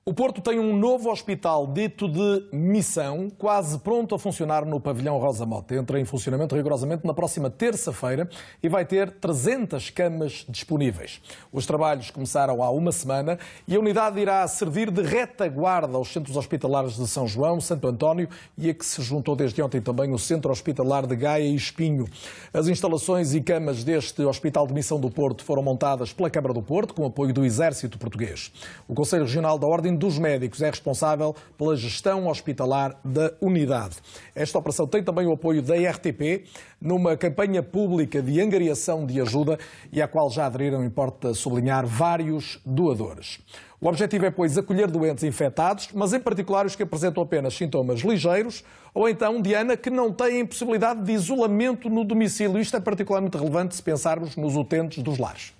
O Porto tem um novo hospital dito de missão, quase pronto a funcionar no pavilhão Rosa Mota. Entra em funcionamento rigorosamente na próxima terça-feira e vai ter 300 camas disponíveis. Os trabalhos começaram há uma semana e a unidade irá servir de retaguarda aos centros hospitalares de São João, Santo António e a que se juntou desde ontem também o Centro Hospitalar de Gaia e Espinho. As instalações e camas deste Hospital de Missão do Porto foram montadas pela Câmara do Porto, com apoio do Exército Português. O Conselho Regional da Ordem dos Médicos é responsável pela gestão hospitalar da unidade. Esta operação tem também o apoio da RTP, numa campanha pública de angariação de ajuda e à qual já aderiram, importa sublinhar, vários doadores. O objetivo é, pois, acolher doentes infectados, mas em particular os que apresentam apenas sintomas ligeiros ou então, Diana, que não têm possibilidade de isolamento no domicílio. Isto é particularmente relevante se pensarmos nos utentes dos lares.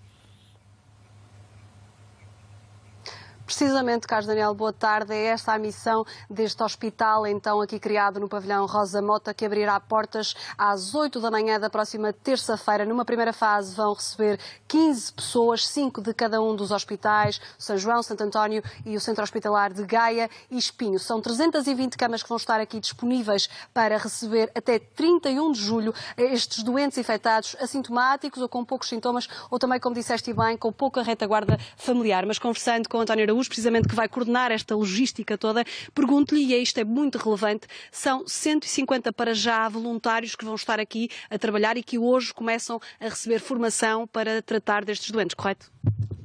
Precisamente, Carlos Daniel, boa tarde. É esta a missão deste hospital, então aqui criado no pavilhão Rosa Mota, que abrirá portas às 8 da manhã da próxima terça-feira. Numa primeira fase vão receber 15 pessoas, 5 de cada um dos hospitais, São João, Santo António e o Centro Hospitalar de Gaia e Espinho. São 320 camas que vão estar aqui disponíveis para receber até 31 de julho estes doentes infectados assintomáticos ou com poucos sintomas ou também, como disseste bem, com pouca retaguarda familiar. Mas conversando com António Araújo, precisamente que vai coordenar esta logística toda, pergunto-lhe, e isto é muito relevante, são 150 para já voluntários que vão estar aqui a trabalhar e que hoje começam a receber formação para tratar destes doentes, correto?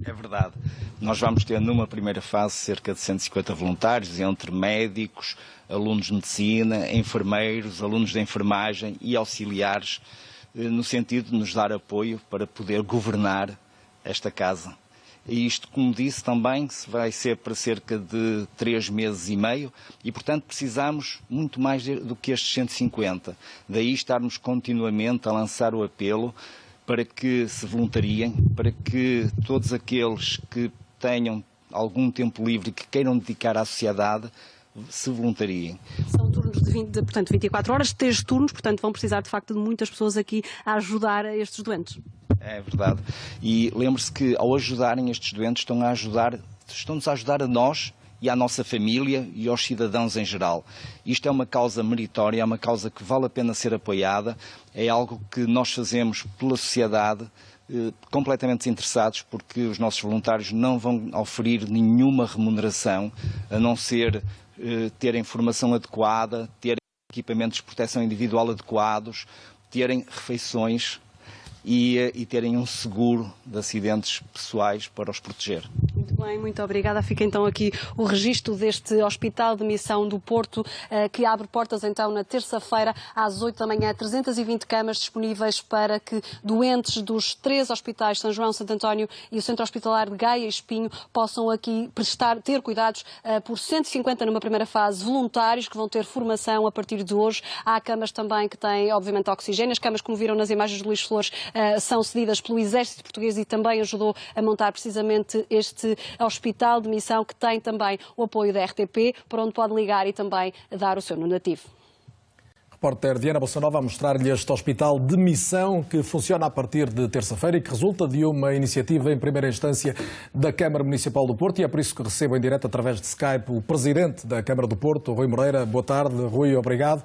É verdade. Nós vamos ter numa primeira fase cerca de 150 voluntários, entre médicos, alunos de medicina, enfermeiros, alunos de enfermagem e auxiliares, no sentido de nos dar apoio para poder governar esta casa. E isto, como disse, também vai ser para cerca de 3 meses e meio e, portanto, precisamos muito mais do que estes 150. Daí estarmos continuamente a lançar o apelo para que se voluntariem, para que todos aqueles que tenham algum tempo livre e que queiram dedicar à sociedade se voluntariem. São turnos de 24 horas, 3 turnos, portanto vão precisar de facto de muitas pessoas aqui a ajudar a estes doentes. É verdade. E lembre-se que ao ajudarem estes doentes estão-nos a ajudar a nós e à nossa família e aos cidadãos em geral. Isto é uma causa meritória, é uma causa que vale a pena ser apoiada, é algo que nós fazemos pela sociedade, completamente desinteressados, porque os nossos voluntários não vão oferir nenhuma remuneração, a não ser terem formação adequada, terem equipamentos de proteção individual adequados, terem refeições e terem um seguro de acidentes pessoais para os proteger. Muito bem, muito obrigada. Fica então aqui o registro deste Hospital de Missão do Porto, que abre portas então na terça-feira às 8 da manhã, 320 camas disponíveis para que doentes dos 3 hospitais, São João, Santo António e o Centro Hospitalar de Gaia e Espinho, possam aqui ter cuidados por 150 numa primeira fase, voluntários que vão ter formação a partir de hoje. Há camas também que têm, obviamente, oxigênio. As camas, como viram nas imagens de Luís Flores, são cedidas pelo Exército Português e também ajudou a montar precisamente este Hospital de Missão, que tem também o apoio da RTP, para onde pode ligar e também dar o seu donativo. Repórter Diana Bolsonova a mostrar-lhe este Hospital de Missão que funciona a partir de terça-feira e que resulta de uma iniciativa em primeira instância da Câmara Municipal do Porto, e é por isso que recebo em direto através de Skype o Presidente da Câmara do Porto, Rui Moreira. Boa tarde, Rui, obrigado.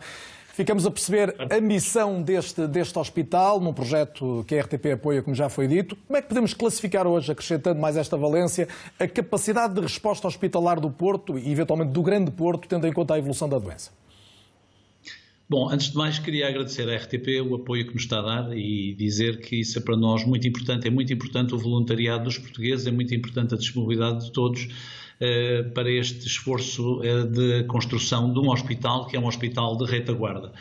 Ficamos a perceber a missão deste hospital, num projeto que a RTP apoia, como já foi dito. Como é que podemos classificar hoje, acrescentando mais esta valência, a capacidade de resposta hospitalar do Porto e, eventualmente, do Grande Porto, tendo em conta a evolução da doença? Bom, antes de mais queria agradecer à RTP o apoio que nos está a dar e dizer que isso é para nós muito importante. É muito importante o voluntariado dos portugueses, é muito importante a disponibilidade de todos para este esforço de construção de um hospital que é um hospital de retaguarda.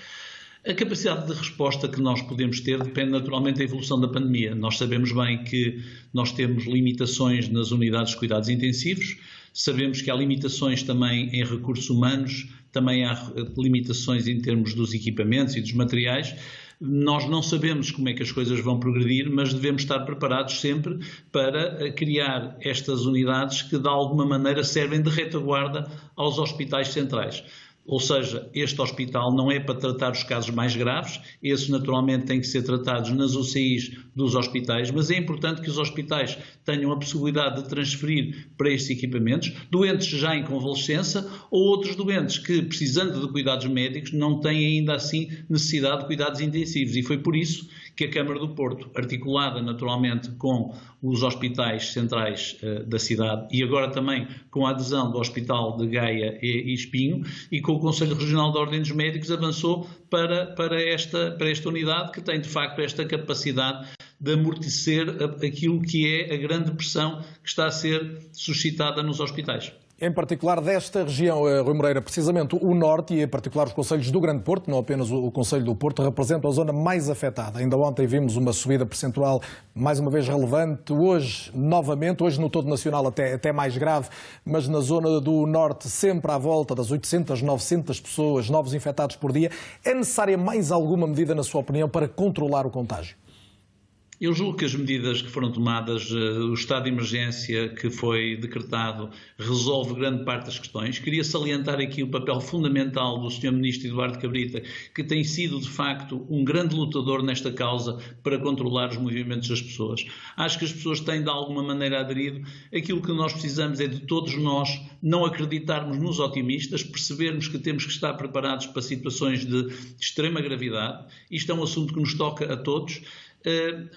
A capacidade de resposta que nós podemos ter depende naturalmente da evolução da pandemia. Nós sabemos bem que nós temos limitações nas unidades de cuidados intensivos, sabemos que há limitações também em recursos humanos, também há limitações em termos dos equipamentos e dos materiais. Nós não sabemos como é que as coisas vão progredir, mas devemos estar preparados sempre para criar estas unidades que de alguma maneira servem de retaguarda aos hospitais centrais. Ou seja, este hospital não é para tratar os casos mais graves, esses naturalmente têm que ser tratados nas UCIs dos hospitais, mas é importante que os hospitais tenham a possibilidade de transferir para estes equipamentos doentes já em convalescença ou outros doentes que, precisando de cuidados médicos, não têm ainda assim necessidade de cuidados intensivos. E foi por isso que a Câmara do Porto, articulada naturalmente com os hospitais centrais da cidade e agora também com a adesão do Hospital de Gaia e Espinho e com o Conselho Regional de Ordem dos Médicos, avançou para esta unidade que tem de facto esta capacidade de amortecer aquilo que é a grande pressão que está a ser suscitada nos hospitais. Em particular desta região, Rui Moreira, precisamente o Norte e em particular os concelhos do Grande Porto, não apenas o Concelho do Porto, representam a zona mais afetada. Ainda ontem vimos uma subida percentual mais uma vez relevante, hoje novamente, hoje no todo nacional até mais grave, mas na zona do Norte sempre à volta das 800, 900 pessoas, novos infectados por dia. É necessária mais alguma medida, na sua opinião, para controlar o contágio? Eu julgo que as medidas que foram tomadas, o estado de emergência que foi decretado, resolve grande parte das questões. Queria salientar aqui o papel fundamental do Sr. Ministro Eduardo Cabrita, que tem sido, de facto, um grande lutador nesta causa para controlar os movimentos das pessoas. Acho que as pessoas têm, de alguma maneira, aderido. Aquilo que nós precisamos é de todos nós não acreditarmos nos otimistas, percebermos que temos que estar preparados para situações de extrema gravidade. Isto é um assunto que nos toca a todos.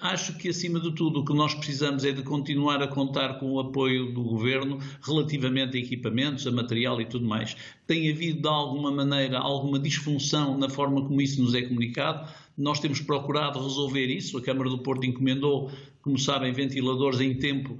Acho que, acima de tudo, o que nós precisamos é de continuar a contar com o apoio do Governo relativamente a equipamentos, a material e tudo mais. Tem havido, de alguma maneira, alguma disfunção na forma como isso nos é comunicado. Nós temos procurado resolver isso. A Câmara do Porto encomendou, como sabem, ventiladores em tempo,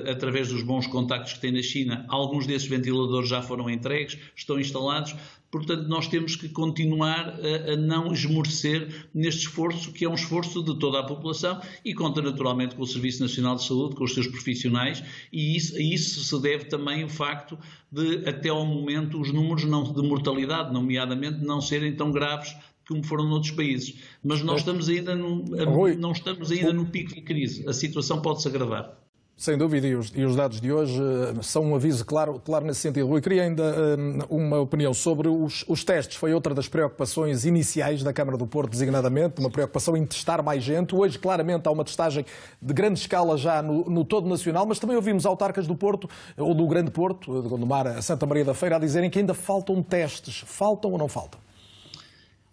através dos bons contactos que tem na China. Alguns desses ventiladores já foram entregues, estão instalados. Portanto, nós temos que continuar a não esmorecer neste esforço, que é um esforço de toda a população e conta naturalmente com o Serviço Nacional de Saúde, com os seus profissionais, e a isso se deve também o facto de, até ao momento, os números de mortalidade, nomeadamente, não serem tão graves como foram noutros países. Mas nós estamos ainda não estamos ainda no pico de crise. A situação pode-se agravar. Sem dúvida, e os dados de hoje são um aviso claro nesse sentido. Rui, queria ainda uma opinião sobre os testes. Foi outra das preocupações iniciais da Câmara do Porto, designadamente, uma preocupação em testar mais gente. Hoje, claramente, há uma testagem de grande escala já no todo nacional, mas também ouvimos autarcas do Porto, ou do Grande Porto, de Gondomar a Santa Maria da Feira, a dizerem que ainda faltam testes. Faltam ou não faltam?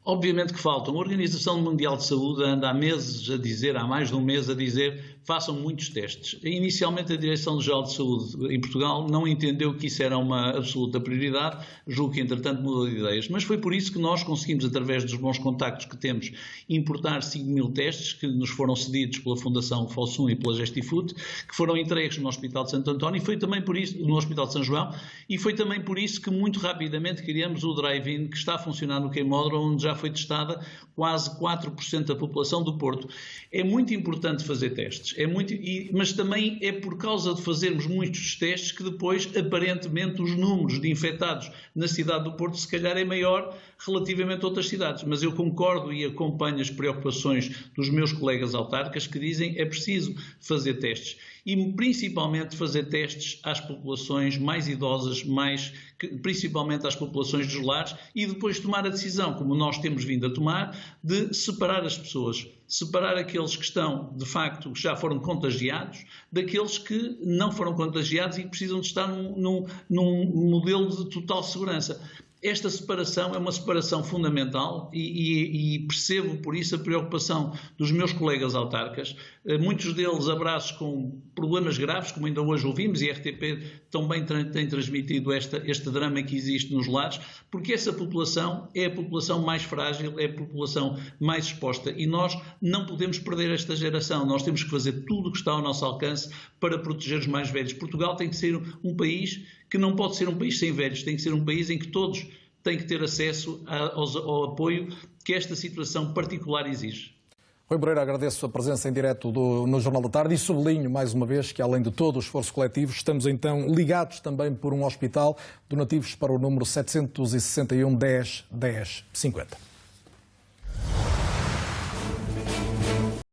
Obviamente que faltam. A Organização Mundial de Saúde anda há meses a dizer, há mais de um mês a dizer, façam muitos testes. Inicialmente a Direção-Geral de Saúde em Portugal não entendeu que isso era uma absoluta prioridade, julgo que entretanto mudou de ideias. Mas foi por isso que nós conseguimos, através dos bons contactos que temos, importar 5.000 testes que nos foram cedidos pela Fundação Fossum e pela Gestifood, que foram entregues no Hospital de Santo António, e foi também por isso, no Hospital de São João, e foi também por isso que muito rapidamente criamos o drive-in que está a funcionar no Queimódromo, onde já foi testada quase 4% da população do Porto. É muito importante fazer testes, mas também é por causa de fazermos muitos testes que depois, aparentemente, os números de infectados na cidade do Porto se calhar é maior relativamente a outras cidades. Mas eu concordo e acompanho as preocupações dos meus colegas autarcas que dizem que é preciso fazer testes. E principalmente fazer testes às populações mais idosas, principalmente às populações dos lares, e depois tomar a decisão, como nós temos vindo a tomar, de separar as pessoas. Separar aqueles que estão, de facto, que já foram contagiados, daqueles que não foram contagiados e que precisam de estar num modelo de total segurança. Esta separação é uma separação fundamental e percebo por isso a preocupação dos meus colegas autarcas, muitos deles abraços com problemas graves, como ainda hoje ouvimos, e a RTP também tem transmitido este drama que existe nos lares, porque essa população é a população mais frágil, é a população mais exposta e nós não podemos perder esta geração, nós temos que fazer tudo o que está ao nosso alcance para proteger os mais velhos. Portugal tem que ser um país que não pode ser um país sem velhos, tem que ser um país em que todos têm que ter acesso ao apoio que esta situação particular exige. Rui Moreira, agradeço a presença em direto no Jornal da Tarde e sublinho mais uma vez que, além de todo o esforço coletivo, estamos então ligados também por um hospital, donativos para o número 761 10 10 50.